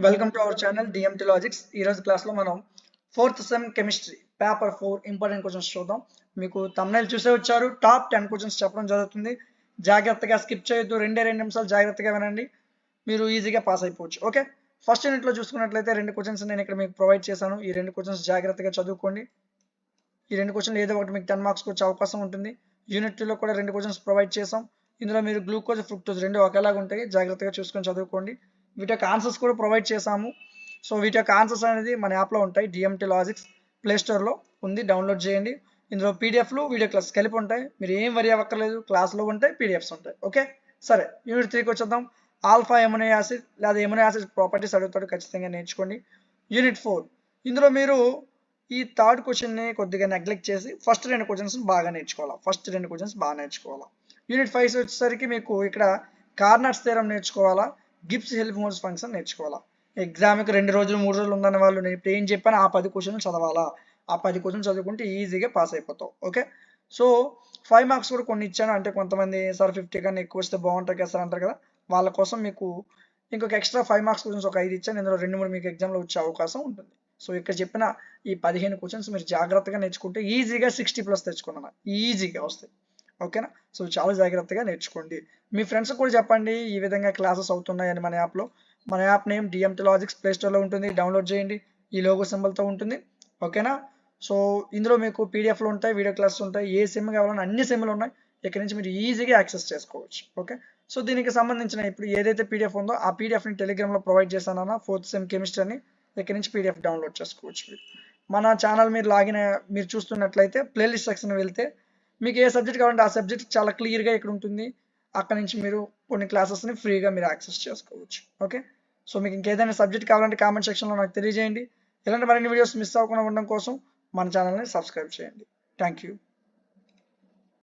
Welcome to our channel DMT logics. ఈ రోజు class లో మనం 4th sem chemistry paper 4 important questions చూద్దాం. మీకు thumbnail చూసే వచ్చారు. టాప్ 10 క్వశ్చన్స్ చెప్పడం జరుగుతుంది. జాగ్రత్తగా స్కిప్ చేయొద్దు. 2 నిమిషాలు జాగ్రత్తగా వినండి. మీరు ఈజీగా పాస్ అయిపోవచ్చు. ఓకే, ఫస్ట్ యూనిట్ లో చూసుకున్నట్లయితే 2 క్వశ్చన్స్ నేను ఇక్కడ మీకు ప్రొవైడ్ చేశాను. ఈ 2 క్వశ్చన్స్ జాగ్రత్తగా చదువుకోండి. ఈ 2 క్వశ్చన్లు ఏదో ఒకటి మీకు 10 మార్క్స్ వచ్చే అవకాశం ఉంటుంది. యూనిట్ 2 లో కూడా 2 క్వశ్చన్స్ ప్రొవైడ్ చేసాం. ఇందులో మీరు గ్లూకోజ్ ఫ్రక్టోజ్ రెండు ఒకేలాగా ఉంటాయి. జాగ్రత్తగా చూసుకొని చదువుకోండి. వీటి యొక్క ఆన్సర్స్ కూడా ప్రొవైడ్ చేసాము. సో వీటి యొక్క ఆన్సర్స్ అనేది మన యాప్లో ఉంటాయి. డిఎంటి లాజిక్స్ ప్లేస్టోర్లో ఉంది, డౌన్లోడ్ చేయండి. ఇందులో పీడిఎఫ్లు వీడియో క్లాస్ కలిపి ఉంటాయి. మీరు ఏం వరి అవ్వక్కర్లేదు, క్లాస్లో ఉంటాయి, పీడిఎఫ్స్ ఉంటాయి. ఓకే, సరే యూనిట్ 3కి వచ్చేద్దాం. ఆల్ఫా ఎమినో యాసిడ్ లేదా ఎమినో యాసిడ్ ప్రాపర్టీస్ అడుగుతాడు, ఖచ్చితంగా నేర్చుకోండి. యూనిట్ 4 ఇందులో మీరు ఈ థర్డ్ క్వశ్చన్ని కొద్దిగా నెగ్లెక్ట్ చేసి ఫస్ట్ 2 క్వశ్చన్స్ బాగా నేర్చుకోవాలా. యూనిట్ 5 వచ్చేసరికి మీకు ఇక్కడ కార్నట్స్ థీరం నేర్చుకోవాలా, గిబ్స్ హెల్మ్హోల్ట్జ్ ఫంక్షన్ నేర్చుకోవాలా. ఎగ్జామ్కి 2 రోజులు 3 రోజులు ఉందన్న వాళ్ళు నేను ఇప్పుడు ఏం చెప్పాను ఆ 10 క్వశ్చన్లు చదవాలా. ఆ 10 క్వశ్చన్ చదువుకుంటే ఈజీగా పాస్ అయిపోతావు. ఓకే, సో 5 మార్క్స్ కూడా కొన్ని ఇచ్చాను. అంటే కొంతమంది సార్ 50 కన్నా ఎక్కువ వస్తే బాగుంటుంది కదా సార్ అంటారు కదా, వాళ్ళ కోసం మీకు ఇంకొక ఎక్స్ట్రా 5 మార్క్స్ క్వశ్చన్స్ ఒక 5 ఇచ్చాను. ఇందులో 2-3 మీకు ఎగ్జామ్లో వచ్చే అవకాశం ఉంటుంది. సో ఇక్కడ చెప్పిన ఈ 15 క్వశ్చన్స్ మీరు జాగ్రత్తగా నేర్చుకుంటే ఈజీగా 60+ తెచ్చుకున్నాను, ఈజీగా వస్తాయి. ఓకేనా, సో చాలా జాగ్రత్తగా నేర్చుకోండి. మీ ఫ్రెండ్స్ కూడా చెప్పండి ఈ విధంగా క్లాసెస్ అవుతున్నాయని. మన యాప్లో, మన యాప్ నేమ్ డిఎంటి లాజిక్స్ ప్లేస్టోర్లో ఉంటుంది, డౌన్లోడ్ చేయండి. ఈ లోగో సింబల్తో ఉంటుంది. ఓకేనా, సో ఇందులో మీకు పీడిఎఫ్లు ఉంటాయి, వీడియో క్లాసెస్ ఉంటాయి. ఏ సిమ్ కావాలన్నా అన్ని సిమ్లు ఉన్నాయి. ఇక్కడ నుంచి మీరు ఈజీగా యాక్సెస్ చేసుకోవచ్చు. ఓకే, సో దీనికి సంబంధించిన ఇప్పుడు ఏదైతే పీడిఎఫ్ ఉందో ఆ పీడిఎఫ్ని టెలిగ్రామ్లో ప్రొవైడ్ చేశానన్నా 4th సెమ్ కెమిస్ట్రీ అని. ఇక్కడ నుంచి పీడిఎఫ్ డౌన్లోడ్ చేసుకోవచ్చు. మన ఛానల్ మీరు మీరు చూస్తున్నట్లయితే ప్లేలిస్ట్ సెక్షన్ వెళ్తే మీకు ఏ సబ్జెక్ట్ కావాలంటే ఆ సబ్జెక్ట్ చాలా క్లియర్గా ఇక్కడ ఉంటుంది. అక్కడ నుంచి మీరు కొన్ని క్లాసెస్ని ఫ్రీగా మీరు యాక్సెస్ చేసుకోవచ్చు. ఓకే, సో మీకు ఇంకేదైనా సబ్జెక్ట్ కావాలంటే కామెంట్ సెక్షన్లో నాకు తెలియజేయండి. ఇలాంటి మరిన్ని వీడియోస్ మిస్ అవ్వకుండా ఉండడం కోసం మన ఛానల్ని సబ్స్క్రైబ్ చేయండి. Thank you.